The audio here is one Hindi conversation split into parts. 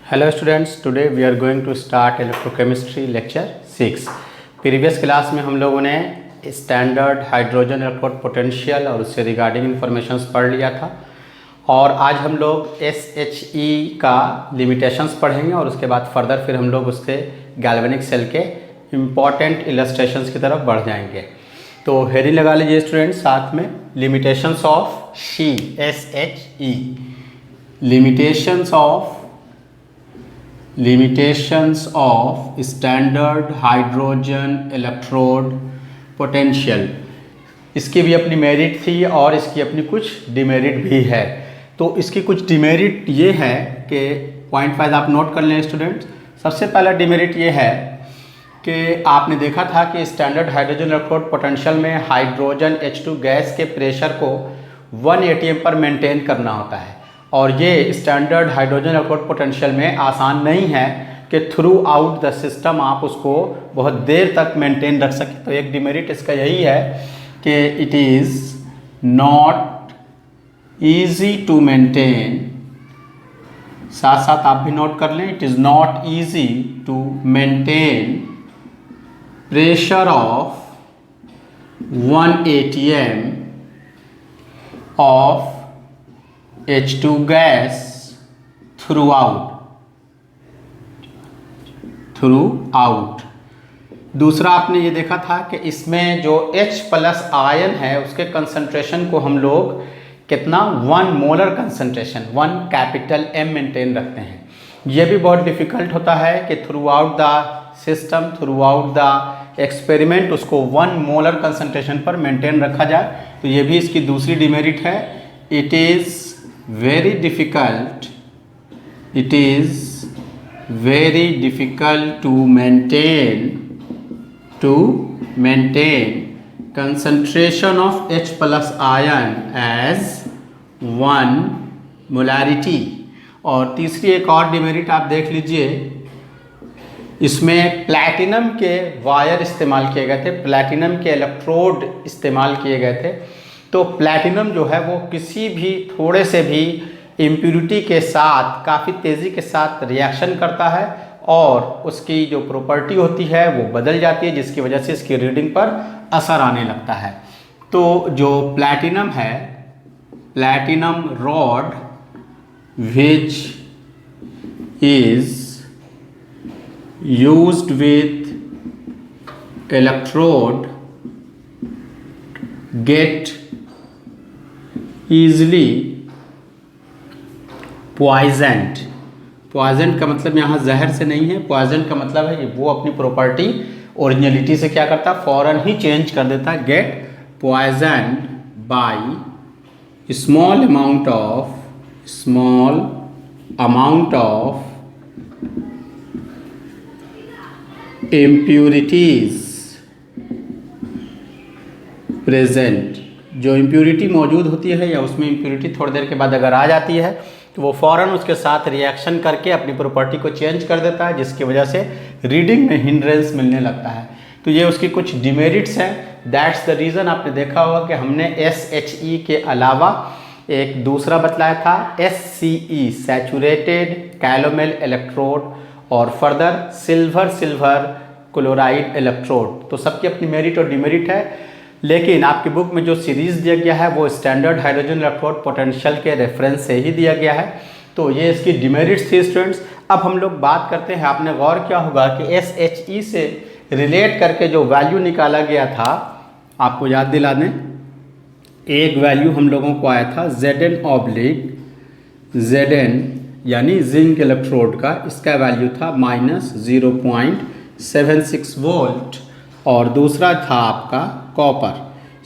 Hello students, today we are going to start electrochemistry lecture 6। Previous class में हम लोगों ने स्टैंडर्ड हाइड्रोजन इलेक्ट्रोड पोटेंशियल और उससे रिगार्डिंग इन्फॉर्मेशंस पढ़ लिया था और आज हम लोग SHE का लिमिटेशंस पढ़ेंगे और उसके बाद फर्दर फिर हम लोग उसके गैल्वेनिक सेल के इम्पॉर्टेंट इलस्ट्रेशंस की तरफ बढ़ जाएंगे। तो हेडिंग लगा लीजिए स्टूडेंट्स साथ में, limitations of SHE, limitations of standard hydrogen electrode potential। इसकी भी अपनी मेरिट थी और इसकी अपनी कुछ डिमेरिट भी है। तो इसकी कुछ डिमेरिट ये है कि पॉइंट वाइज आप नोट कर लें स्टूडेंट्स। सबसे पहला डिमेरिट ये है कि आपने देखा था कि स्टैंडर्ड हाइड्रोजन इलेक्ट्रोड पोटेंशियल में हाइड्रोजन H2 गैस के प्रेशर को 1 atm पर मेंटेन करना होता है और ये स्टैंडर्ड हाइड्रोजन इलेक्ट्रोड पोटेंशियल में आसान नहीं है कि थ्रू आउट द सिस्टम आप उसको बहुत देर तक मेंटेन रख सकें। तो एक डिमेरिट इसका यही है कि it is not easy to maintain. साथ साथ आप भी नोट कर लें, it is not easy to maintain pressure of 1 atm of H2 gas throughout. दूसरा आपने ये देखा था कि इसमें जो H+ आयन है उसके कंसंट्रेशन को हम लोग कितना 1 molar concentration 1 capital M maintain रखते हैं। ये भी बहुत डिफ़िकल्ट होता है कि through out the system, through out the experiment उसको 1 मोलर कंसंट्रेशन पर मेंटेन रखा जाए। तो ये भी इसकी दूसरी डिमेरिट है। It is very difficult to maintain concentration of H+ ion as 1 molarity। और तीसरी एक और डिमेरिट आप देख लीजिए, इसमें प्लैटिनम के वायर इस्तेमाल किए गए थे, प्लैटिनम के इलेक्ट्रोड इस्तेमाल किए गए थे। तो प्लैटिनम जो है वो किसी भी थोड़े से भी इम्प्यूरिटी के साथ काफ़ी तेज़ी के साथ रिएक्शन करता है और उसकी जो प्रॉपर्टी होती है वो बदल जाती है, जिसकी वजह से इसकी रीडिंग पर असर आने लगता है। तो जो प्लैटिनम है, platinum rod which is used with electrode get easily poisoned. Poisoned का मतलब यहाँ जहर से नहीं है, पॉइजेंट का मतलब है कि वो अपनी प्रॉपर्टी ओरिजिनलिटी से क्या करता है, फ़ौरन ही चेंज कर देता है। Get poisoned by small amount of impurities present. जो इम्प्यूरिटी मौजूद होती है या उसमें इम्प्यूरिटी थोड़ी देर के बाद अगर आ जाती है तो वो फ़ौरन उसके साथ रिएक्शन करके अपनी प्रॉपर्टी को चेंज कर देता है, जिसकी वजह से रीडिंग में हिंड्रेंस मिलने लगता है। तो ये उसकी कुछ डिमेरिट्स हैं। दैट्स द रीज़न आपने देखा होगा कि हमने SHE के अलावा एक दूसरा बतलाया था SCE, सैचुरेटेड कैलोमेल इलेक्ट्रोड, और फर्दर सिल्वर क्लोराइड इलेक्ट्रोड। तो सबकी अपनी मेरिट और डिमेरिट है, लेकिन आपकी बुक में जो सीरीज़ दिया गया है वो स्टैंडर्ड हाइड्रोजन इलेक्ट्रोड पोटेंशियल के रेफरेंस से ही दिया गया है। तो ये इसकी डिमेरिट्स थी स्टूडेंट्स। अब हम लोग बात करते हैं, आपने गौर किया होगा कि SHE से रिलेट करके जो वैल्यू निकाला गया था, आपको याद दिला दें, एक वैल्यू हम लोगों को आया था Zn यानी जिंक इलेक्ट्रोड का, इसका वैल्यू था -0.76 वोल्ट, और दूसरा था आपका कॉपर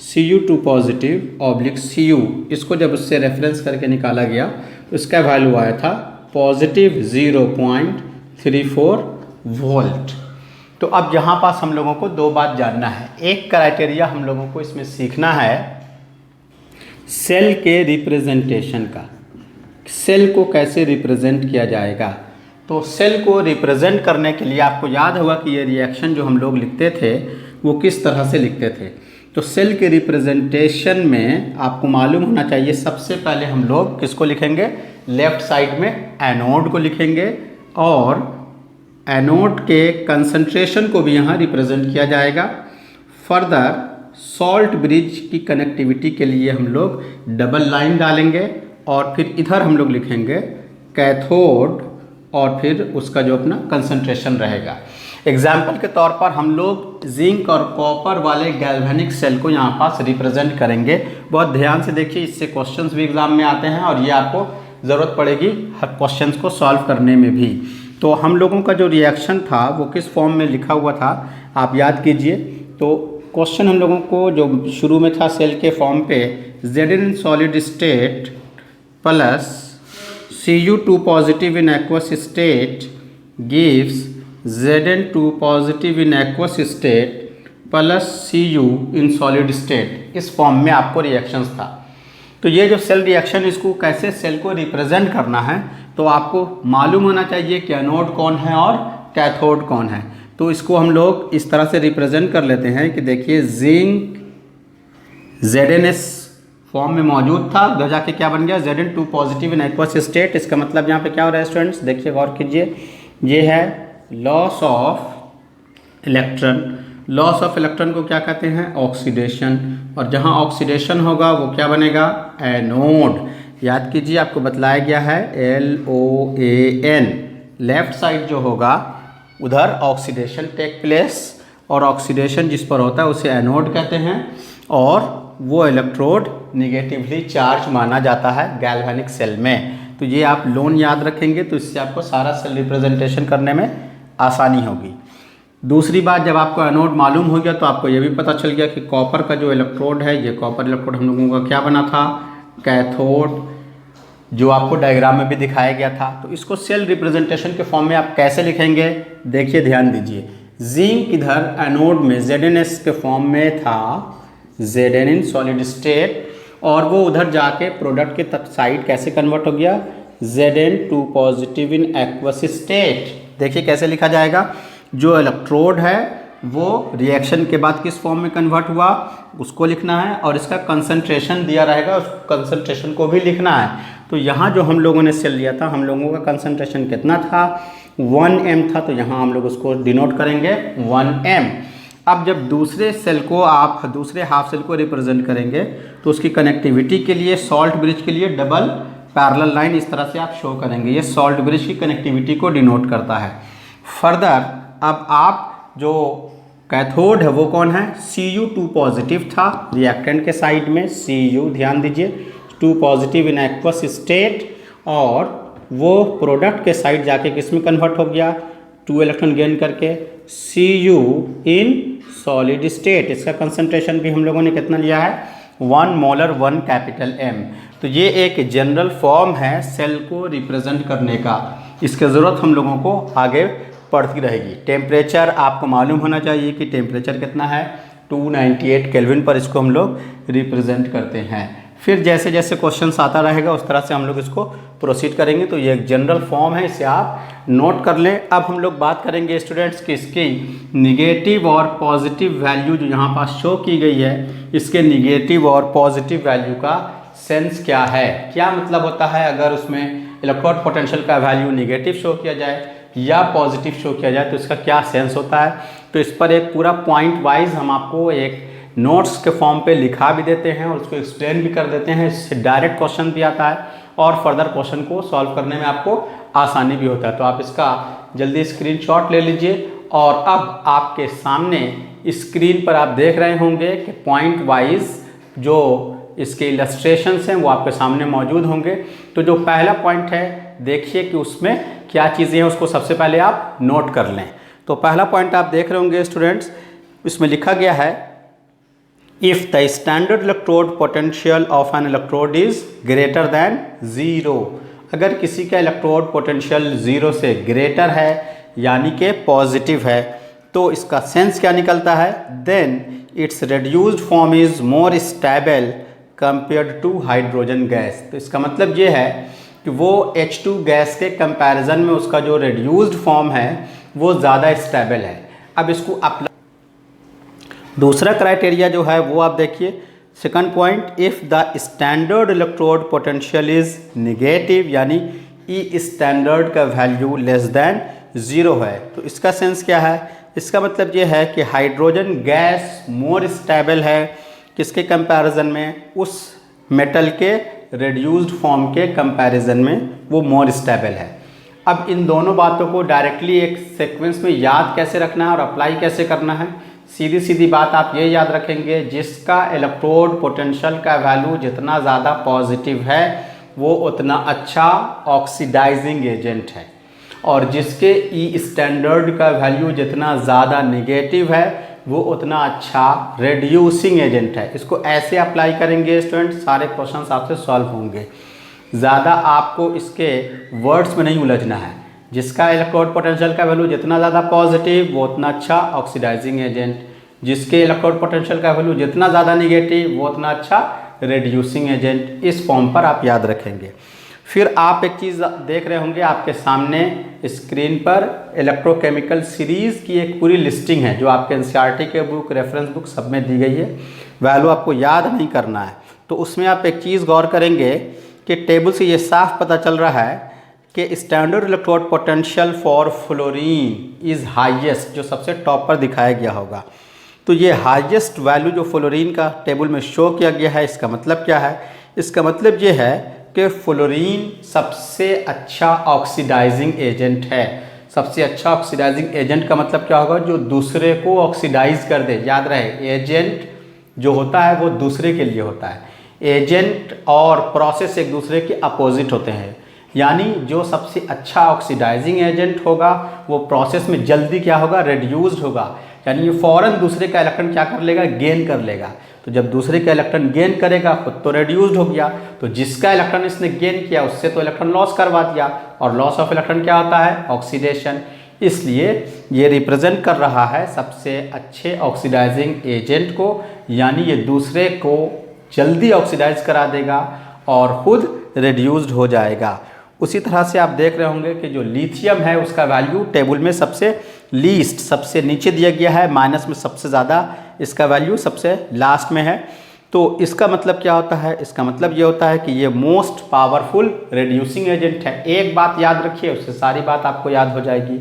Cu2 पॉजिटिव Cu। इसको जब उससे रेफरेंस करके निकाला गया तो इसका वैल्यू आया था पॉजिटिव 0.34 वोल्ट। तो अब यहाँ पास हम लोगों को दो बात जानना है। एक क्राइटेरिया हम लोगों को इसमें सीखना है सेल के रिप्रेजेंटेशन का, सेल को कैसे रिप्रेजेंट किया जाएगा। तो सेल को रिप्रेजेंट करने के लिए आपको याद होगा कि ये रिएक्शन जो हम लोग लिखते थे वो किस तरह से लिखते थे। तो सेल के रिप्रेजेंटेशन में आपको मालूम होना चाहिए, सबसे पहले हम लोग किसको लिखेंगे, लेफ्ट साइड में एनोड को लिखेंगे, और एनोड के कंसंट्रेशन को भी यहाँ रिप्रेजेंट किया जाएगा। फर्दर सॉल्ट ब्रिज की कनेक्टिविटी के लिए हम लोग डबल लाइन डालेंगे और फिर इधर हम लोग लिखेंगे कैथोड और फिर उसका जो अपना कंसंट्रेशन रहेगा। एग्जाम्पल के तौर पर हम लोग जिंक और कॉपर वाले गैल्वेनिक सेल को यहाँ पास रिप्रेजेंट करेंगे। बहुत ध्यान से देखिए, इससे क्वेश्चंस भी एग्जाम में आते हैं और ये आपको ज़रूरत पड़ेगी हर क्वेश्चंस को सॉल्व करने में भी। तो हम लोगों का जो रिएक्शन था वो किस फॉर्म में लिखा हुआ था आप याद कीजिए। तो क्वेश्चन हम लोगों को जो शुरू में था सेल के फॉर्म पे, Zn in solid state plus Cu2 positive in aqueous state gives Zn2 positive in aqueous state plus Cu in solid state, इस फॉर्म में आपको रिएक्शंस था। तो ये जो सेल रिएक्शन, इसको कैसे सेल को रिप्रेजेंट करना है तो आपको मालूम होना चाहिए कि एनोड कौन है और कैथोड कौन है। तो इसको हम लोग इस तरह से रिप्रेजेंट कर लेते हैं कि देखिए जिंक Zns फॉर्म में मौजूद था, उधर जाके क्या बन गया Zn2 positive in aqueous state. इसका मतलब यहाँ पे क्या हो रहा है स्टूडेंट्स, देखिए गौर कीजिए, ये है loss of electron. Loss of electron को क्या कहते हैं, ऑक्सीडेशन, और जहाँ ऑक्सीडेशन होगा वो क्या बनेगा, एनोड। याद कीजिए आपको बतलाया गया है LOAN, लेफ्ट साइड जो होगा उधर ऑक्सीडेशन टेक प्लेस, और ऑक्सीडेशन जिस पर होता है उसे एनोड कहते हैं, और वो इलेक्ट्रोड निगेटिवली चार्ज माना जाता है गैल्वेनिक सेल में। तो ये आप लोन याद रखेंगे तो इससे आपको सारा सेल रिप्रेजेंटेशन करने में आसानी होगी। दूसरी बात, जब आपको एनोड मालूम हो गया तो आपको ये भी पता चल गया कि कॉपर का जो इलेक्ट्रोड है, ये कॉपर इलेक्ट्रोड हम लोगों का क्या बना था, कैथोड, जो आपको डायग्राम में भी दिखाया गया था। तो इसको सेल रिप्रेजेंटेशन के फॉर्म में आप कैसे लिखेंगे, देखिए ध्यान दीजिए। जिंक इधर एनोड में ZnS के फॉर्म में था, Zn इन सॉलिड स्टेट, और वो उधर जाके प्रोडक्ट के साइड कैसे कन्वर्ट हो गया, Zn2 positive in aqueous state. देखिए कैसे लिखा जाएगा, जो इलेक्ट्रोड है वो रिएक्शन के बाद किस फॉर्म में कन्वर्ट हुआ उसको लिखना है, और इसका कंसंट्रेशन दिया रहेगा, उस कंसंट्रेशन को भी लिखना है। तो यहाँ जो हम लोगों ने सेल लिया था, हम लोगों का कंसंट्रेशन कितना था, 1m था, तो यहाँ हम लोग उसको डिनोट करेंगे 1m। अब जब दूसरे सेल को आप दूसरे हाफ सेल को रिप्रेजेंट करेंगे तो उसकी कनेक्टिविटी के लिए सॉल्ट ब्रिज के लिए डबल पैरेलल लाइन इस तरह से आप शो करेंगे, ये सॉल्ट ब्रिज की कनेक्टिविटी को डिनोट करता है। फर्दर अब आप जो कैथोड है वो कौन है, Cu2 पॉजिटिव था रिएक्टेंट के साइड में, Cu ध्यान दीजिए 2 पॉजिटिव इन एक्वस स्टेट, और वो प्रोडक्ट के साइड जाके किस में कन्वर्ट हो गया, 2 इलेक्ट्रॉन गेन करके Cu इन सॉलिड स्टेट। इसका कंसंट्रेशन भी हम लोगों ने कितना लिया है, 1 मोलर 1 कैपिटल M। तो ये एक जनरल फॉर्म है सेल को रिप्रेजेंट करने का, इसकी ज़रूरत हम लोगों को आगे पड़ती रहेगी। टेम्परेचर आपको मालूम होना चाहिए कि टेम्परेचर कितना है, 298 केल्विन पर इसको हम लोग रिप्रेजेंट करते हैं। फिर जैसे जैसे क्वेश्चंस आता रहेगा उस तरह से हम लोग इसको प्रोसीड करेंगे। तो ये एक जनरल फॉर्म है, इसे आप नोट कर लें। अब हम लोग बात करेंगे स्टूडेंट्स कि इसकी निगेटिव और पॉजिटिव वैल्यू जो यहाँ पास शो की गई है, इसके निगेटिव और पॉजिटिव वैल्यू का सेंस क्या है, क्या मतलब होता है अगर उसमें इलेक्ट्रोड पोटेंशियल का वैल्यू निगेटिव शो किया जाए या पॉजिटिव शो किया जाए तो इसका क्या सेंस होता है। तो इस पर एक पूरा पॉइंट वाइज हम आपको एक नोट्स के फॉर्म पे लिखा भी देते हैं और उसको एक्सप्लेन भी कर देते हैं। इससे डायरेक्ट क्वेश्चन भी आता है और फर्दर क्वेश्चन को सॉल्व करने में आपको आसानी भी होता है। तो आप इसका जल्दी स्क्रीनशॉट ले लीजिए, और अब आपके सामने स्क्रीन पर आप देख रहे होंगे कि पॉइंट वाइज जो इसके इलस्ट्रेशंस हैं वो आपके सामने मौजूद होंगे। तो जो पहला पॉइंट है देखिए कि उसमें क्या चीज़ें हैं, उसको सबसे पहले आप नोट कर लें। तो पहला पॉइंट आप देख रहे होंगे स्टूडेंट्स, इसमें लिखा गया है if the standard electrode potential of N electrode is greater than 0। अगर किसी का इलेक्ट्रोड पोटेंशियल 0 से ग्रेटर है यानी कि पॉजिटिव है, तो इसका सेंस क्या निकलता है, then its reduced form is more stable compared to hydrogen gas. तो इसका मतलब ये है कि वो H2 गैस के कंपैरिजन में उसका जो रेड्यूस्ड फॉर्म है वो ज़्यादा स्टेबल है। अब इसको अप्लाई, दूसरा क्राइटेरिया जो है वो आप देखिए, second point, if the standard electrode potential is negative, यानी ई स्टैंडर्ड का वैल्यू लेस देन 0 है। तो इसका सेंस क्या है? इसका मतलब ये है कि हाइड्रोजन गैस मोर स्टेबल है किसके कंपैरिजन में? उस मेटल के रेड्यूस्ड फॉर्म के कंपैरिजन में वो मोर स्टेबल है। अब इन दोनों बातों को डायरेक्टली एक सीक्वेंस में याद कैसे रखना है और अप्लाई कैसे करना है? सीधी सीधी बात आप ये याद रखेंगे, जिसका इलेक्ट्रोड पोटेंशियल का वैल्यू जितना ज़्यादा पॉजिटिव है वो उतना अच्छा ऑक्सीडाइजिंग एजेंट है, और जिसके ई स्टैंडर्ड का वैल्यू जितना ज़्यादा नेगेटिव है वो उतना अच्छा रेड्यूसिंग एजेंट है। इसको ऐसे अप्लाई करेंगे स्टूडेंट, सारे क्वेश्चंस आपसे सॉल्व होंगे। ज़्यादा आपको इसके वर्ड्स में नहीं उलझना है। जिसका इलेक्ट्रोड पोटेंशियल का वैल्यू जितना ज़्यादा पॉजिटिव वो उतना अच्छा ऑक्सीडाइजिंग एजेंट, जिसके इलेक्ट्रोड पोटेंशियल का वैल्यू जितना ज़्यादा निगेटिव वो उतना अच्छा रेड्यूसिंग एजेंट। इस फॉर्म पर आप याद रखेंगे। फिर आप एक चीज़ देख रहे होंगे आपके सामने स्क्रीन पर, इलेक्ट्रोकेमिकल सीरीज़ की एक पूरी लिस्टिंग है जो आपके एनसीईआरटी के बुक, रेफरेंस बुक सब में दी गई है। वैल्यू आपको याद नहीं करना है। तो उसमें आप एक चीज़ गौर करेंगे कि टेबल से ये साफ पता चल रहा है कि standard electrode potential for fluorine is highest, जो सबसे टॉप पर दिखाया गया होगा। तो ये हाईएस्ट वैल्यू जो फ्लोरीन का टेबल में शो किया गया है, इसका मतलब क्या है? इसका मतलब ये है कि फ्लोरीन सबसे अच्छा ऑक्सीडाइजिंग एजेंट है। सबसे अच्छा ऑक्सीडाइजिंग एजेंट का मतलब क्या होगा? जो दूसरे को ऑक्सीडाइज कर दे। याद रहे, एजेंट जो होता है वो दूसरे के लिए होता है। एजेंट और प्रोसेस एक दूसरे के अपोजिट होते हैं। यानी जो सबसे अच्छा ऑक्सीडाइजिंग एजेंट होगा वो प्रोसेस में जल्दी क्या होगा? रेड्यूस्ड होगा। यानी ये फ़ौरन दूसरे का इलेक्ट्रॉन क्या कर लेगा? गेन कर लेगा। तो जब दूसरे का इलेक्ट्रॉन गेन करेगा खुद तो रेड्यूस्ड हो गया, तो जिसका इलेक्ट्रॉन इसने गेन किया उससे तो इलेक्ट्रॉन लॉस करवा दिया, और लॉस ऑफ इलेक्ट्रॉन क्या होता है? ऑक्सीडेशन। इसलिए ये रिप्रेजेंट कर रहा है सबसे अच्छे ऑक्सीडाइजिंग एजेंट को, यानी ये दूसरे को जल्दी ऑक्सीडाइज करा देगा और खुद रेड्यूस्ड हो जाएगा। उसी तरह से आप देख रहे होंगे कि जो लिथियम है उसका वैल्यू टेबल में सबसे लीस्ट, सबसे नीचे दिया गया है, माइनस में सबसे ज़्यादा इसका वैल्यू सबसे लास्ट में है। तो इसका मतलब क्या होता है? इसका मतलब ये होता है कि ये मोस्ट पावरफुल रेड्यूसिंग एजेंट है। एक बात याद रखिए, उससे सारी बात आपको याद हो जाएगी।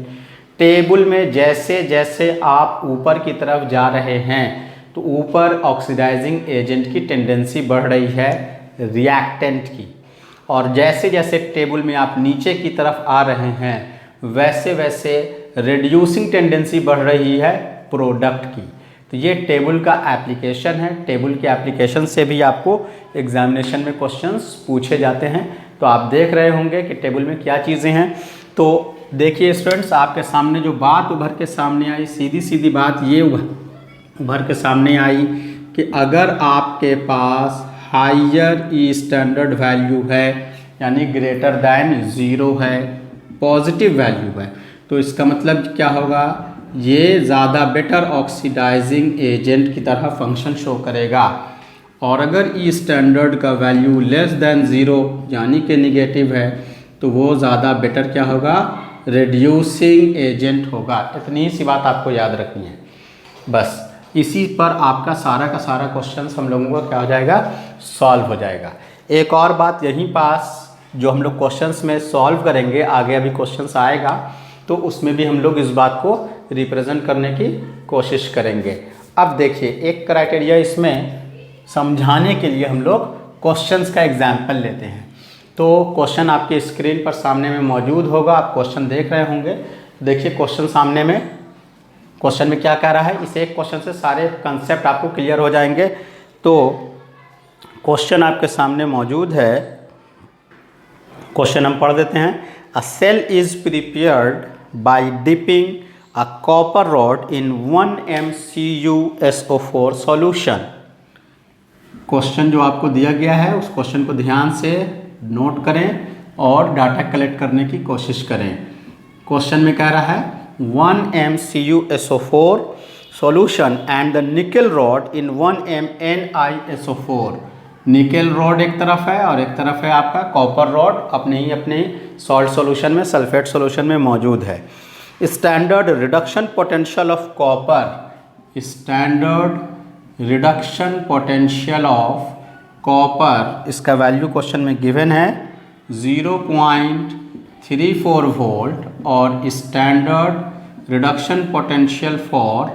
टेबल में जैसे जैसे आप ऊपर की तरफ जा रहे हैं तो ऊपर ऑक्सीडाइजिंग एजेंट की टेंडेंसी बढ़ रही है रिएक्टेंट की, और जैसे जैसे टेबल में आप नीचे की तरफ आ रहे हैं वैसे वैसे रेड्यूसिंग टेंडेंसी बढ़ रही है प्रोडक्ट की। तो ये टेबल का एप्लीकेशन है। टेबल के एप्लीकेशन से भी आपको एग्जामिनेशन में क्वेश्चंस पूछे जाते हैं। तो आप देख रहे होंगे कि टेबल में क्या चीज़ें हैं। तो देखिए स्टूडेंट्स, आपके सामने जो बात उभर के सामने आई, सीधी सीधी बात ये उभर के सामने आई कि अगर आपके पास हायर ई स्टैंडर्ड वैल्यू है, यानी ग्रेटर दैन 0 है, पॉजिटिव वैल्यू है, तो इसका मतलब क्या होगा? ये ज़्यादा बेटर ऑक्सीडाइजिंग एजेंट की तरह फंक्शन शो करेगा। और अगर ई स्टैंडर्ड का वैल्यू लेस दैन 0 यानी कि निगेटिव है, तो वो ज़्यादा बेटर क्या होगा? रेड्यूसिंग एजेंट होगा। इतनी सी बात आपको याद रखनी है। बस इसी पर आपका सारा का सारा क्वेश्चन हम लोगों को क्या हो जाएगा? सॉल्व हो जाएगा। एक और बात यहीं पास जो हम लोग क्वेश्चंस में सॉल्व करेंगे, आगे अभी क्वेश्चंस आएगा तो उसमें भी हम लोग इस बात को रिप्रेजेंट करने की कोशिश करेंगे। अब देखिए, एक क्राइटेरिया इसमें समझाने के लिए हम लोग क्वेश्चंस का एग्जाम्पल लेते हैं। तो क्वेश्चन आपके स्क्रीन पर सामने में मौजूद होगा, आप क्वेश्चन देख रहे होंगे। देखिए क्वेश्चन सामने में, क्वेश्चन में क्या कह रहा है, इस एक क्वेश्चन से सारे कंसेप्ट आपको क्लियर हो जाएंगे। तो क्वेश्चन आपके सामने मौजूद है, क्वेश्चन हम पढ़ देते हैं। A cell is prepared by dipping a copper rod in 1 MCuSO4 solution. Question जो आपको दिया गया है उस क्वेश्चन को ध्यान से नोट करें और डाटा कलेक्ट करने की कोशिश करें। क्वेश्चन में कह रहा है 1 MCuSO4 solution and the nickel rod in 1 MnISO4। Nickel rod एक तरफ है और एक तरफ है आपका कॉपर रॉड अपने सॉल्ट सॉल्यूशन में, सल्फेट सॉल्यूशन में मौजूद है। Standard reduction potential of copper, standard reduction potential of copper, इसका वैल्यू क्वेश्चन में गिवन है 0.0 0.34 वोल्ट और standard reduction potential for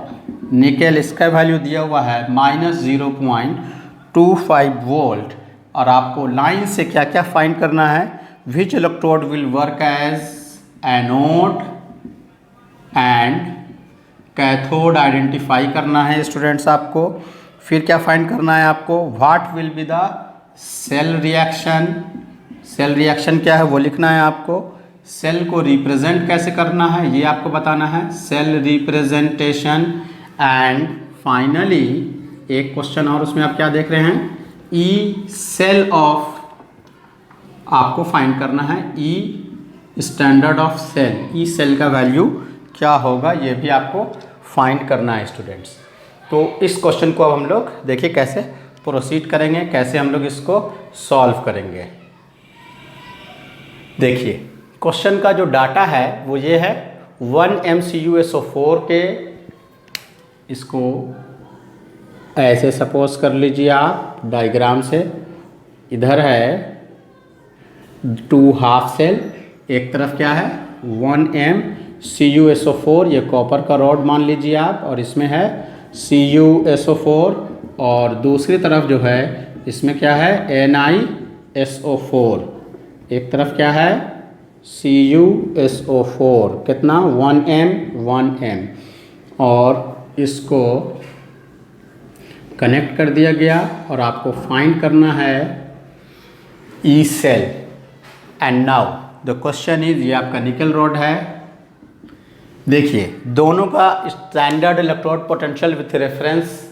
nickel, इसका वैल्यू दिया हुआ है -0.25 वोल्ट। और आपको लाइन से क्या क्या फाइंड करना है, which electrode will work as anode and cathode identify करना है स्टूडेंट्स आपको। फिर क्या फाइंड करना है आपको, what will be the cell reaction, cell reaction क्या है वो लिखना है आपको। सेल को रिप्रेजेंट कैसे करना है ये आपको बताना है, सेल रिप्रेजेंटेशन। एंड फाइनली एक क्वेश्चन और उसमें आप क्या देख रहे हैं, ई सेल ऑफ, आपको फाइंड करना है E standard of cell, E cell का वैल्यू क्या होगा ये भी आपको फाइंड करना है स्टूडेंट्स। तो इस क्वेश्चन को अब हम लोग देखिए कैसे प्रोसीड करेंगे, कैसे हम लोग इसको सॉल्व करेंगे। देखिए क्वेश्चन का जो डाटा है वो ये है, 1 MCuSO4 के, इसको ऐसे सपोज कर लीजिए आप डायग्राम से, इधर है 2 हाफ सेल, एक तरफ क्या है 1 MCuSO4, ये कॉपर का रॉड मान लीजिए आप, और इसमें है CuSO4, और दूसरी तरफ जो है इसमें क्या है NiSO4, एक तरफ क्या है CuSO4, कितना 1M, और इसको कनेक्ट कर दिया गया और आपको फाइंड करना है E cell. And now the question is, ये आपका निकल रॉड है। देखिए दोनों का standard electrode potential with reference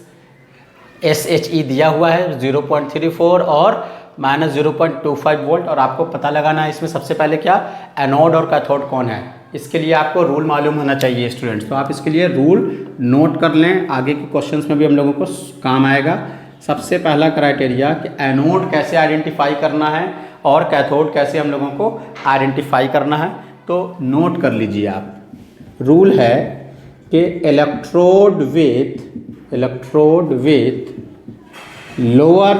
SHE दिया हुआ है 0.34 और -0.25 वोल्ट, और आपको पता लगाना है इसमें सबसे पहले क्या, एनोड और कैथोड कौन है। इसके लिए आपको रूल मालूम होना चाहिए स्टूडेंट्स, तो आप इसके लिए रूल नोट कर लें, आगे के क्वेश्चंस में भी हम लोगों को काम आएगा। सबसे पहला क्राइटेरिया कि एनोड कैसे आइडेंटिफाई करना है और कैथोड कैसे हम लोगों को आइडेंटिफाई करना है, तो नोट कर लीजिए आप। रूल है कि electrode with lower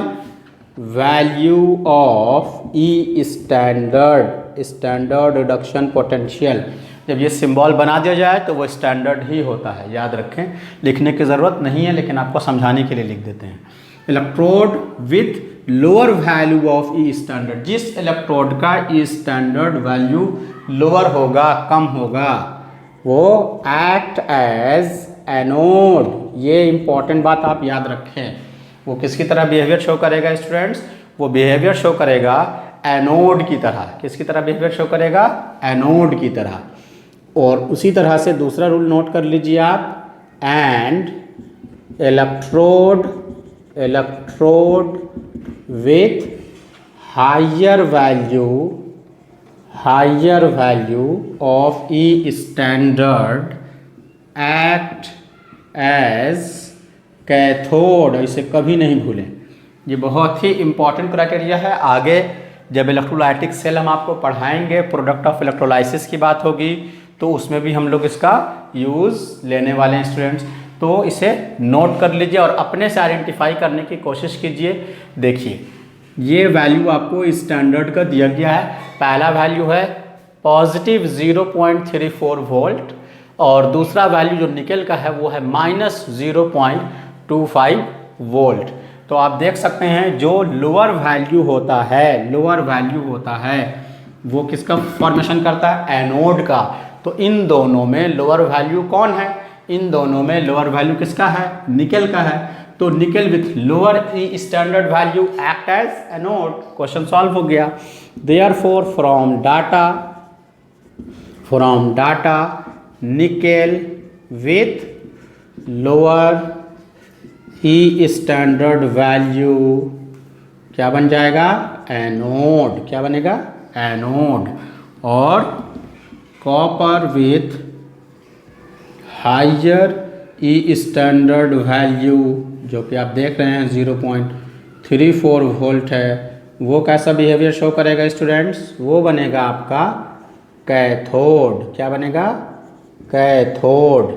value of E standard reduction potential, जब ये सिंबल बना दिया जाए तो वो स्टैंडर्ड ही होता है, याद रखें, लिखने की ज़रूरत नहीं है लेकिन आपको समझाने के लिए लिख देते हैं। Electrode with lower value of E standard, जिस इलेक्ट्रोड का ई स्टैंडर्ड वैल्यू लोअर होगा, कम होगा, वो एक्ट एज एनोड। ये इंपॉर्टेंट बात आप याद रखें। वो किसकी तरह बिहेवियर शो करेगा स्टूडेंट्स, वो बिहेवियर शो करेगा एनोड की तरह। किसकी तरह बिहेवियर शो करेगा, एनोड की तरह। और उसी तरह से दूसरा रूल नोट कर लीजिए आप, and electrode with higher value of E standard act as cathode. इसे कभी नहीं भूलें, ये बहुत ही इंपॉर्टेंट क्राइटेरिया है। आगे जब इलेक्ट्रोलाइटिक सेल हम आपको पढ़ाएंगे, प्रोडक्ट ऑफ इलेक्ट्रोलाइसिस की बात होगी, तो उसमें भी हम लोग इसका यूज़ लेने वाले हैं स्टूडेंट्स। तो इसे नोट कर लीजिए और अपने से आइडेंटिफाई करने की कोशिश कीजिए। देखिए ये वैल्यू आपको स्टैंडर्ड का दिया गया है। पहला वैल्यू है पॉजिटिव 0.34 वोल्ट, और दूसरा वैल्यू जो निकल का है वो है -0.25 वोल्ट। तो आप देख सकते हैं जो लोअर वैल्यू होता है वो किसका फॉर्मेशन करता है, एनोड का। तो इन दोनों में लोअर वैल्यू कौन है, इन दोनों में लोअर वैल्यू किसका है, निकल का है। तो nickel with lower E standard value act as anode. Question solve हो गया। Therefore from data nickel with lower E standard value क्या बन जाएगा, एनोड। क्या बनेगा, एनोड। और copper with higher E standard value, जो कि आप देख रहे हैं 0.34 वोल्ट है, वो कैसा बिहेवियर शो करेगा स्टूडेंट्स, वो बनेगा आपका कैथोड। क्या बनेगा, कैथोड।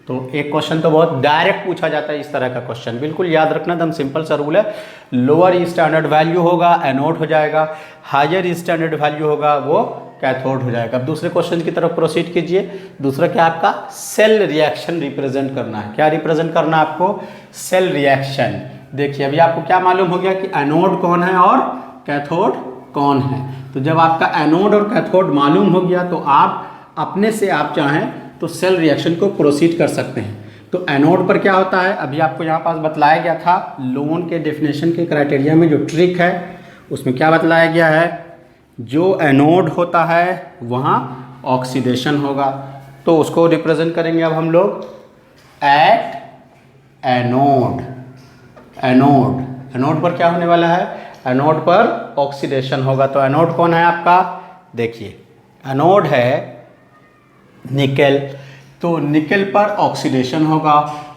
तो तो एक क्वेश्चन तो बहुत डायरेक्ट पूछा जाता है इस तरह का क्वेश्चन, बिल्कुल याद रखना, एकदम सिंपल सा रूल है। लोअर ई स्टैंडर्ड वैल्यू होगा एनोड हो जाएगा, हायर ई स्टैंडर्ड वैल्यू होगा वो कैथोड हो जाएगा। अब दूसरे क्वेश्चन की तरफ प्रोसीड कीजिए। दूसरा क्या आपका सेल रिएक्शन रिप्रेजेंट करना है। क्या रिप्रेजेंट करना है आपको? Cell reaction. देखिए अभी आपको क्या मालूम हो गया कि एनोड कौन है और कैथोड कौन है। तो जब आपका एनोड और कैथोड मालूम हो गया तो आप अपने से आप चाहें तो सेल रिएक्शन को प्रोसीड कर सकते हैं। तो एनोड पर क्या होता है, अभी आपको यहाँ पास बतलाया गया था लोन के डेफिनेशन के क्राइटेरिया में जो ट्रिक है उसमें क्या बतलाया गया है, जो एनोड होता है वहाँ ऑक्सीडेशन होगा, तो उसको रिप्रेजेंट करेंगे अब हम लोग एट एनोड। एनोड पर क्या होने वाला है, एनोड पर ऑक्सीडेशन होगा। तो एनोड कौन है आपका, देखिए एनोड है निकेल, तो निकेल पर ऑक्सीडेशन होगा।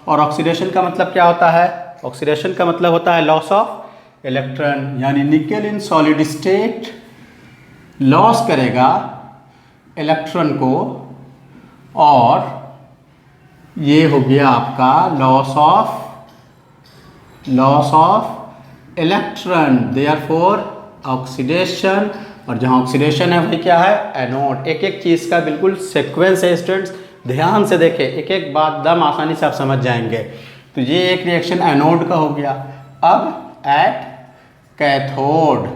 और ऑक्सीडेशन का मतलब क्या होता है, ऑक्सीडेशन का मतलब होता है लॉस ऑफ इलेक्ट्रॉन, यानी निकेल इन सॉलिड स्टेट लॉस करेगा इलेक्ट्रॉन को, और ये हो गया आपका loss of electron, therefore oxidation. और जहाँ ऑक्सीडेशन है वही क्या है, एनोड। एक एक चीज़ का बिल्कुल सीक्वेंस है स्टूडेंट्स, ध्यान से देखें, एक एक बात दम आसानी से आप समझ जाएंगे। तो ये एक रिएक्शन एनोड का हो गया। अब एट कैथोड,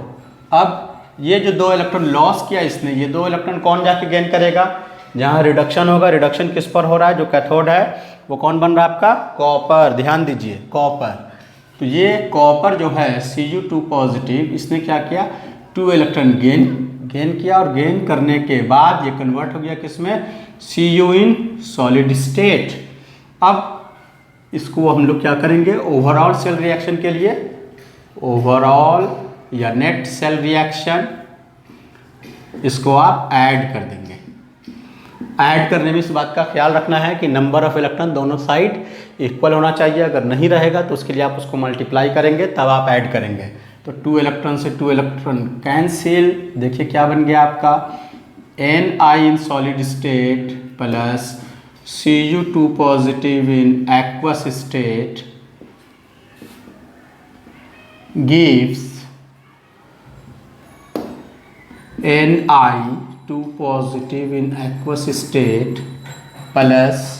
अब ये जो 2 इलेक्ट्रॉन लॉस किया इसने, ये 2 इलेक्ट्रॉन कौन जाके गेन करेगा, जहाँ रिडक्शन होगा, रिडक्शन किस पर हो रहा है, जो कैथोड है वो कौन बन रहा है आपका, कॉपर। ध्यान दीजिए कॉपर। तो ये कॉपर जो है Cu2 पॉजिटिव, इसने क्या किया, 2 इलेक्ट्रॉन गेन किया, और गेन करने के बाद ये कन्वर्ट हो गया किसमें, Cu इन सॉलिड स्टेट। अब इसको हम लोग क्या करेंगे, ओवरऑल सेल रिएक्शन के लिए, ओवरऑल या नेट सेल रिएक्शन, इसको आप ऐड कर देंगे। ऐड करने में इस बात का ख्याल रखना है कि नंबर ऑफ इलेक्ट्रॉन दोनों साइड इक्वल होना चाहिए। अगर नहीं रहेगा तो उसके लिए आप उसको मल्टीप्लाई करेंगे, तब आप ऐड करेंगे। तो 2 इलेक्ट्रॉन से 2 इलेक्ट्रॉन कैंसिल। देखिए क्या बन गया आपका, Ni in solid state plus Cu2 positive in aqueous state gives Ni2 positive in aqueous state plus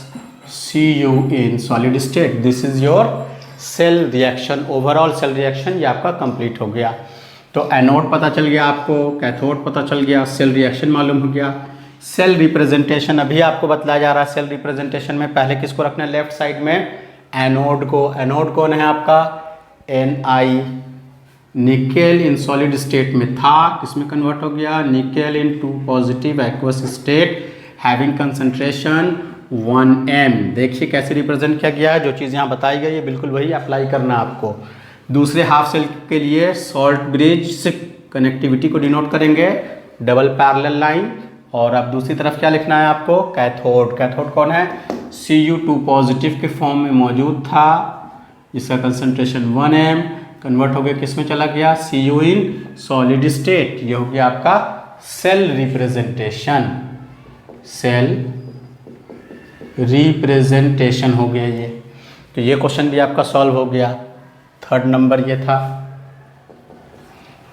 Cu in solid state. This is your cell reaction, overall cell reaction ये आपका कंप्लीट हो गया। तो एनोड पता चल गया आपको, कैथोड पता चल गया, सेल रिएक्शन मालूम हो गया। सेल रिप्रेजेंटेशन अभी आपको बतलाया जा रहा है। सेल रिप्रेजेंटेशन में पहले किसको रखना है, लेफ्ट साइड में एनोड को। एनोड कौन है आपका, Ni, निकेल इन सॉलिड स्टेट में था, किसमें कन्वर्ट हो गया, निकेल इन 2 positive aqueous state having concentration 1m। देखिए कैसे रिप्रेजेंट किया गया है, जो चीज़ यहाँ बताई गई है बिल्कुल वही अप्लाई करना है आपको। दूसरे हाफ सेल के लिए सॉल्ट ब्रिज से कनेक्टिविटी को डिनोट करेंगे डबल पैरेलल लाइन। और अब दूसरी तरफ क्या लिखना है आपको, कैथोड। कैथोड कौन है, Cu2 पॉजिटिव के फॉर्म में मौजूद था, इसका कंसंट्रेशन 1m, कन्वर्ट हो गया किस में चला गया, Cu इन सॉलिड स्टेट। ये हो गया आपका सेल रिप्रेजेंटेशन, सेल रिप्रेजेंटेशन हो गया ये। तो ये क्वेश्चन भी आपका सॉल्व हो गया, 3rd नंबर ये था।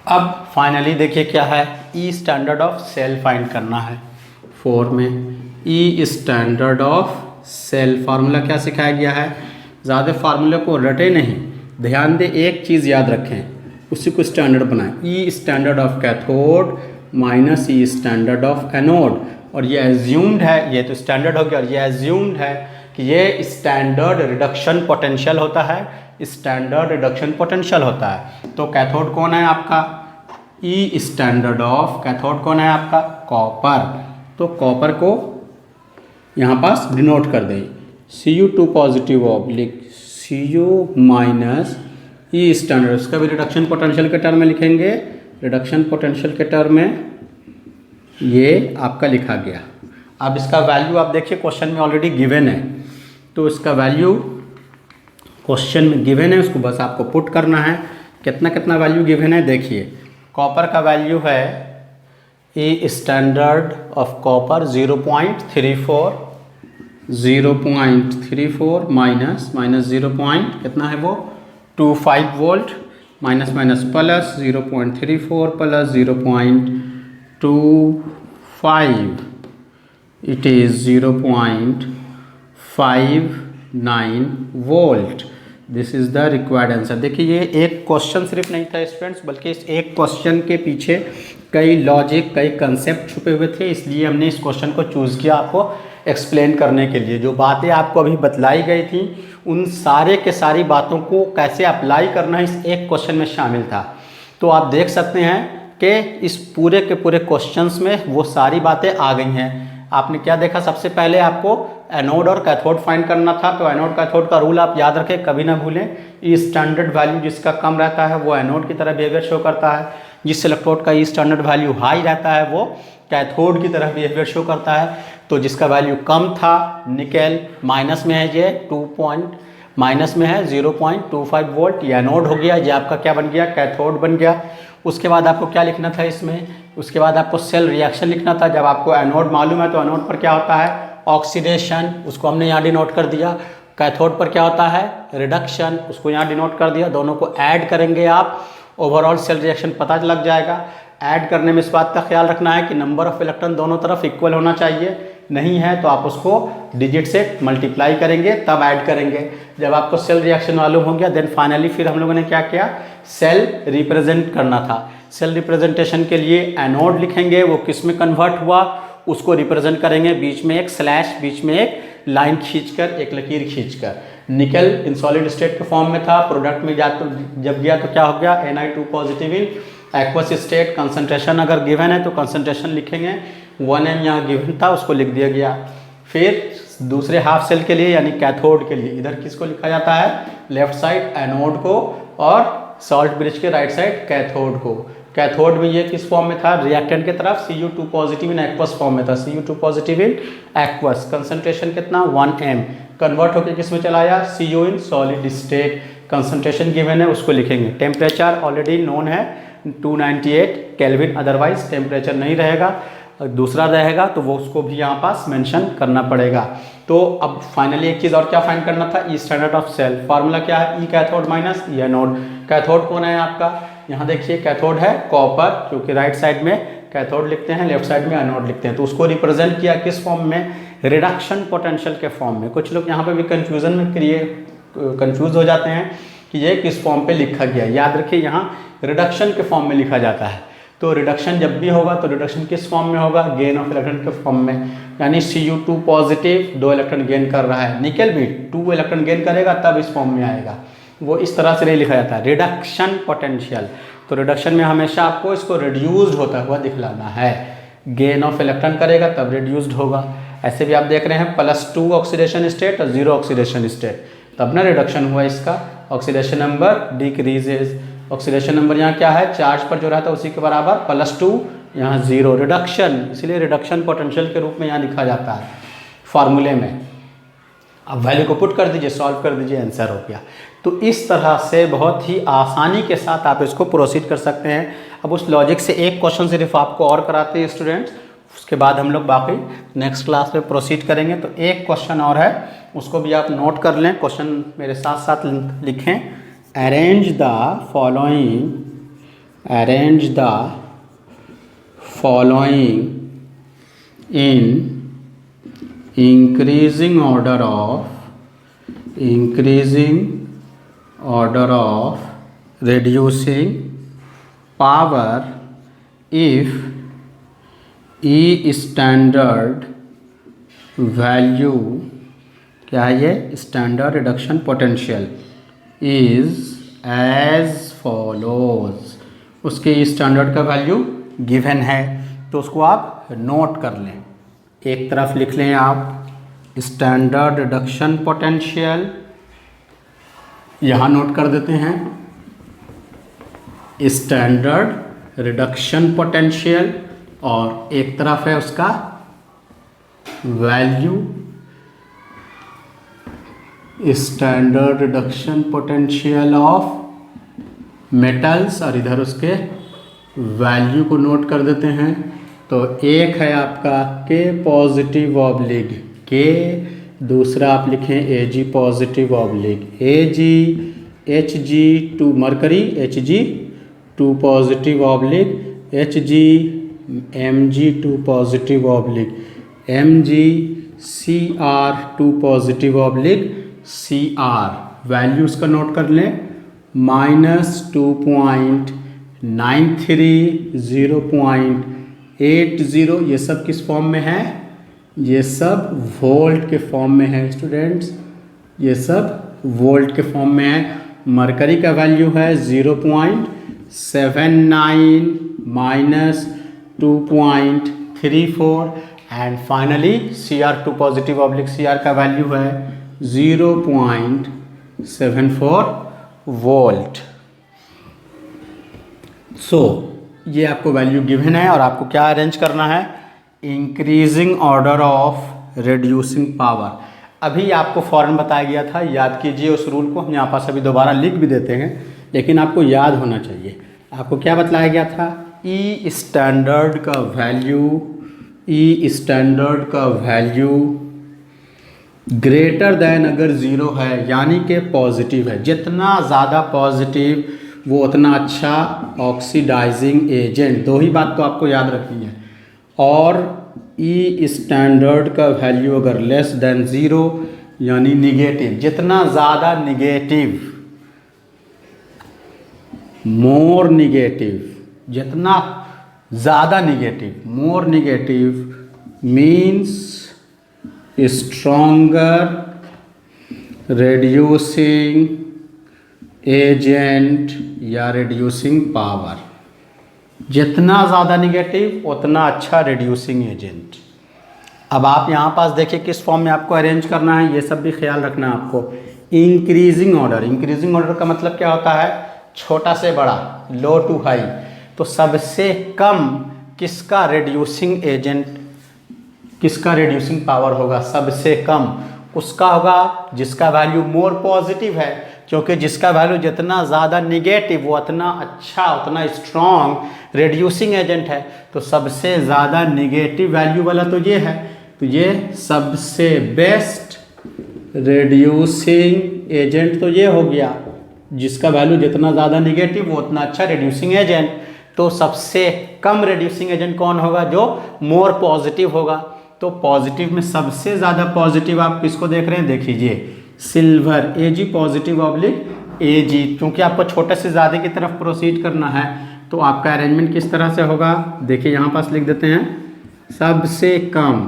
अब फाइनली देखिए क्या है, E standard of cell find करना है 4 में। ई स्टैंडर्ड ऑफ सेल फार्मूला क्या सिखाया गया है, ज़्यादा फार्मूले को रटे नहीं, ध्यान दे, एक चीज़ याद रखें, उसी को स्टैंडर्ड बनाएं। E standard of cathode minus E standard of anode. और ये एज्यूम्ड है, ये तो स्टैंडर्ड हो गया, और ये एज्यूम्ड है कि ये स्टैंडर्ड रिडक्शन पोटेंशियल होता है, स्टैंडर्ड रिडक्शन पोटेंशियल होता है। तो कैथोड कौन है आपका, ई स्टैंडर्ड ऑफ कैथोड कौन है आपका, कॉपर। तो कॉपर को यहाँ पास डिनोट कर दें, Cu2 positive oblique Cu minus E standard, उसका भी रिडक्शन पोटेंशियल के टर्म में लिखेंगे, रिडक्शन पोटेंशियल के टर्म में ये आपका लिखा गया। अब इसका वैल्यू आप देखिए क्वेश्चन में ऑलरेडी गिवन है, तो इसका वैल्यू क्वेश्चन में गिवन है, उसको बस आपको पुट करना है। कितना कितना वैल्यू गिवन है देखिए, कॉपर का वैल्यू है E standard of copper 0.34, 0.34 minus minus 0 point कितना है वो 25 volt, minus minus plus 0.34 plus 0.25, it is 0.59 volt. This is the required answer. देखिए ये एक क्वेश्चन सिर्फ नहीं था स्टूडेंट्स, बल्कि इस एक क्वेश्चन के पीछे कई लॉजिक, कई कंसेप्ट छुपे हुए थे, इसलिए हमने इस क्वेश्चन को चूज़ किया आपको एक्सप्लेन करने के लिए। जो बातें आपको अभी बतलाई गई थी उन सारे के सारी बातों को कैसे अप्लाई करना है इस एक क्वेश्चन में शामिल था। तो आप देख सकते हैं कि इस पूरे के पूरे क्वेश्चंस में वो सारी बातें आ गई हैं। आपने क्या देखा, सबसे पहले आपको एनोड और कैथोड फाइंड करना था। तो एनोड कैथोड का रूल आप याद रखें, कभी ना भूलें। ई स्टैंडर्ड वैल्यू जिसका कम रहता है वो एनोड की तरह बिहेवियर शो करता है, जिस इलेक्ट्रोड का ई स्टैंडर्ड वैल्यू हाई रहता है वो कैथोड की तरह बिहेवियर शो करता है। तो जिसका वैल्यू कम था निकेल, माइनस में है ये 0.25 वोल्ट, ये एनोड हो गया। ये आपका क्या बन गया, कैथोड बन गया। उसके बाद आपको क्या लिखना था इसमें, उसके बाद आपको सेल रिएक्शन लिखना था। जब आपको एनोड मालूम है तो एनोड पर क्या होता है, ऑक्सीडेशन, उसको हमने यहाँ डिनोट कर दिया। कैथोड पर क्या होता है, रिडक्शन, उसको यहाँ डिनोट कर दिया। दोनों को ऐड करेंगे आप, ओवरऑल सेल रिएक्शन पता लग जाएगा। ऐड करने में इस बात का ख्याल रखना है कि नंबर ऑफ इलेक्ट्रॉन दोनों तरफ इक्वल होना चाहिए, नहीं है तो आप उसको डिजिट से मल्टीप्लाई करेंगे तब ऐड करेंगे। जब आपको सेल रिएक्शन मालूम हो गया, देन फाइनली फिर हम लोगों ने क्या किया, सेल रिप्रेजेंट करना था। सेल रिप्रेजेंटेशन के लिए एनोड लिखेंगे, वो किस में कन्वर्ट हुआ उसको रिप्रेजेंट करेंगे, बीच में एक स्लैश, बीच में एक लाइन खींचकर, एक लकीर खींचकर। निकल इन सॉलिड स्टेट के फॉर्म में था, प्रोडक्ट में जब गया तो क्या हो गया, Na2 positive in aqueous state. Concentration अगर गिवन है तो कंसंट्रेशन लिखेंगे, 1m यहाँ गिवन था उसको लिख दिया गया। फिर दूसरे हाफ सेल के लिए यानी कैथोड के लिए इधर किसको लिखा जाता है, लेफ्ट साइड एनोड को, और सॉल्ट ब्रिज के राइट साइड कैथोड को। कैथोड में ये किस फॉर्म में था, रिएक्टेंट की तरफ Cu2 positive in aqueous form में था, Cu2 positive in aqueous. Concentration कितना 1m, कन्वर्ट होकर किस में चला आया, Cu in solid state. Concentration given है उसको लिखेंगे। टेम्परेचर ऑलरेडी नोन है 298 केल्विन, अदरवाइज टेम्परेचर नहीं रहेगा, दूसरा रहेगा तो वो उसको भी यहाँ पास मेंशन करना पड़ेगा। तो अब फाइनली एक चीज़ और क्या फाइंड करना था, ई स्टैंडर्ड ऑफ सेल। फार्मूला क्या है, ई कैथोड माइनस ई एनोड। कैथोड कौन है आपका, यहाँ देखिए कैथोड है कॉपर, क्योंकि राइट साइड में कैथोड लिखते हैं, लेफ्ट साइड में एनोड लिखते हैं। तो उसको रिप्रेजेंट किया किस फॉर्म में, रिडक्शन पोटेंशियल के फॉर्म में। कुछ लोग यहाँ पे भी कंफ्यूजन में कंफ्यूज हो जाते हैं कि ये किस फॉर्म पे लिखा गया। याद रखिए यहाँ रिडक्शन के फॉर्म में लिखा जाता है। तो रिडक्शन जब भी होगा तो रिडक्शन किस फॉर्म में होगा, गेन ऑफ इलेक्ट्रॉन के फॉर्म में। यानी Cu2 पॉजिटिव 2 इलेक्ट्रॉन गेन कर रहा है, निकल भी 2 इलेक्ट्रॉन गेन करेगा तब इस फॉर्म में आएगा। वो इस तरह से नहीं लिखा जाता है, रिडक्शन पोटेंशियल। तो रिडक्शन में हमेशा आपको इसको रिड्यूस्ड होता हुआ दिखलाना है, गेन ऑफ इलेक्ट्रॉन करेगा तब रिड्यूस्ड होगा। ऐसे भी आप देख रहे हैं +2 ऑक्सीडेशन स्टेट और 0 ऑक्सीडेशन स्टेट, तब ना रिडक्शन हुआ इसका, oxidation number decreases. Oxidation number यहाँ क्या है, चार्ज पर जो रहता है उसी के बराबर, +2 यहाँ 0, रिडक्शन, इसलिए रिडक्शन पोटेंशियल के रूप में यहाँ लिखा जाता है फार्मूले में। अब वैल्यू को पुट कर दीजिए, सॉल्व कर दीजिए, आंसर हो गया। तो इस तरह से बहुत ही आसानी के साथ आप इसको प्रोसीड कर सकते हैं। अब उस लॉजिक से एक क्वेश्चन सिर्फ आपको और कराते हैं स्टूडेंट्स, उसके बाद हम लोग बाकी नेक्स्ट क्लास में प्रोसीड करेंगे। तो एक क्वेश्चन और है, उसको भी आप नोट कर लें, क्वेश्चन मेरे साथ साथ लिखें। Arrange the following in increasing order of reducing power if E standard value, क्या है ये, standard reduction potential is as follows. उसके स्टैंडर्ड का वैल्यू गिवन है तो उसको आप नोट कर लें। एक तरफ लिख लें आप स्टैंडर्ड रिडक्शन पोटेंशियल, यहाँ नोट कर देते हैं स्टैंडर्ड रिडक्शन पोटेंशियल, और एक तरफ है उसका value, standard reduction potential of metals, और इधर उसके वैल्यू को नोट कर देते हैं। तो एक है आपका K पॉजिटिव ऑब्लिग K दूसरा आप लिखें Ag positive oblique Ag Hg two mercury Hg two positive oblique Hg Mg two positive oblique Mg Cr two positive oblique Cr। Values का नोट कर लें, -2.93, 0.80, ये सब किस फॉर्म में है? ये सब वोल्ट के फॉर्म में है स्टूडेंट्स, ये सब वोल्ट के फॉर्म में है। मरकरी का वैल्यू है 0.79 -2.34 and finally Cr2 positive oblique Cr का वैल्यू है 0.74 वोल्ट। सो ये आपको वैल्यू गिवन है और आपको क्या अरेंज करना है? Increasing order of reducing power. अभी आपको फौरन बताया गया था, याद कीजिए उस रूल को। हम यहाँ पास अभी दोबारा लिख भी देते हैं, लेकिन आपको याद होना चाहिए। आपको क्या बतलाया गया था? ई स्टैंडर्ड का वैल्यू ग्रेटर देन अगर ज़ीरो है, यानी कि पॉजिटिव है। जितना ज़्यादा पॉजिटिव वो उतना अच्छा ऑक्सीडाइजिंग एजेंट। दो ही बात तो आपको याद रखनी है। और ई स्टैंडर्ड का वैल्यू अगर लेस देन ज़ीरो यानी निगेटिव, जितना ज़्यादा निगेटिव, मोर निगेटिव, जितना ज़्यादा negative, more negative means stronger reducing agent या रिड्यूसिंग पावर। जितना ज़्यादा निगेटिव उतना अच्छा रिड्यूसिंग एजेंट। अब आप यहाँ पास देखिए किस फॉर्म में आपको अरेंज करना है, ये सब भी ख्याल रखना है आपको। इंक्रीजिंग ऑर्डर, इंक्रीजिंग ऑर्डर का मतलब क्या होता है? छोटा से बड़ा, लो टू हाई। तो सबसे कम किसका रिड्यूसिंग एजेंट, किसका रिड्यूसिंग पावर होगा? सबसे कम उसका होगा जिसका वैल्यू मोर पॉजिटिव है, क्योंकि जिसका वैल्यू जितना ज़्यादा निगेटिव वो उतना अच्छा, उतना स्ट्रॉन्ग रिड्यूसिंग एजेंट है। तो सबसे ज़्यादा निगेटिव वैल्यू वाला तो ये है, तो ये सबसे बेस्ट रिड्यूसिंग एजेंट तो ये हो गया। जिसका वैल्यू जितना ज़्यादा निगेटिव वो उतना अच्छा रिड्यूसिंग एजेंट। तो सबसे कम रिड्यूसिंग एजेंट कौन होगा? जो मोर पॉजिटिव होगा। तो पॉजिटिव में सबसे ज़्यादा पॉजिटिव आप किसको देख रहे हैं? देखिए silver, Ag positive oblique Ag। क्योंकि आपको छोटे से ज़्यादा की तरफ प्रोसीड करना है, तो आपका अरेंजमेंट किस तरह से होगा? देखिए यहाँ पास लिख देते हैं सबसे कम,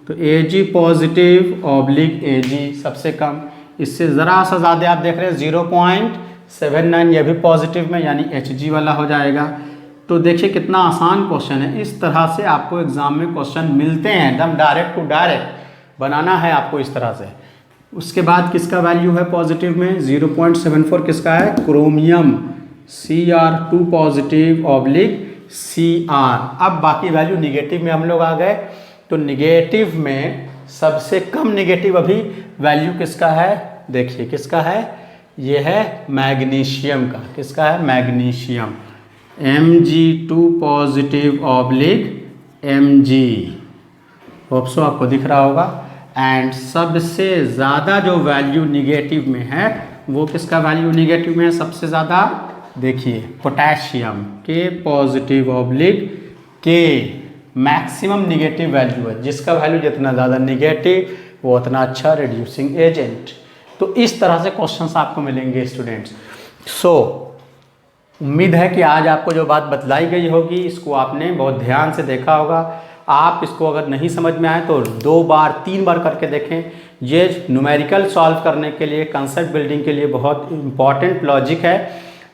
तो Ag पॉजिटिव ऑब्लिक Ag सबसे कम। इससे ज़रा सा ज़्यादा आप देख रहे हैं 0.79, यह भी पॉजिटिव में यानी Hg वाला हो जाएगा। तो देखिए कितना आसान क्वेश्चन है। इस तरह से आपको एग्जाम में क्वेश्चन मिलते हैं, एकदम डायरेक्ट टू डायरेक्ट बनाना है आपको इस तरह से। उसके बाद किसका वैल्यू है पॉजिटिव में? 0.74 किसका है? Chromium, Cr2 positive oblique Cr। अब बाकी वैल्यू निगेटिव में हम लोग आ गए। तो निगेटिव में सबसे कम निगेटिव अभी वैल्यू किसका है? देखिए किसका है? ये है मैग्नीशियम का। किसका है? Magnesium, Mg2 positive oblique Mg। Hope so आपको दिख रहा होगा। एंड सबसे ज़्यादा जो वैल्यू निगेटिव में है वो किसका वैल्यू निगेटिव में है सबसे ज़्यादा? देखिए potassium, K positive oblique K। Maximum negative value है, जिसका वैल्यू जितना ज़्यादा निगेटिव वो उतना अच्छा रिड्यूसिंग एजेंट। तो इस तरह से क्वेश्चंस आपको मिलेंगे स्टूडेंट्स। सो उम्मीद है कि आज आपको जो बात बतलाई गई होगी इसको आपने बहुत ध्यान से देखा होगा। आप इसको अगर नहीं समझ में आए तो 2 बार 3 बार करके देखें। ये न्यूमेरिकल सॉल्व करने के लिए, कंसेप्ट बिल्डिंग के लिए बहुत इंपॉर्टेंट लॉजिक है।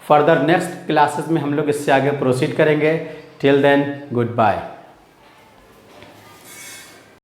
फर्दर नेक्स्ट क्लासेस में हम लोग इससे आगे प्रोसीड करेंगे। Till then good bye.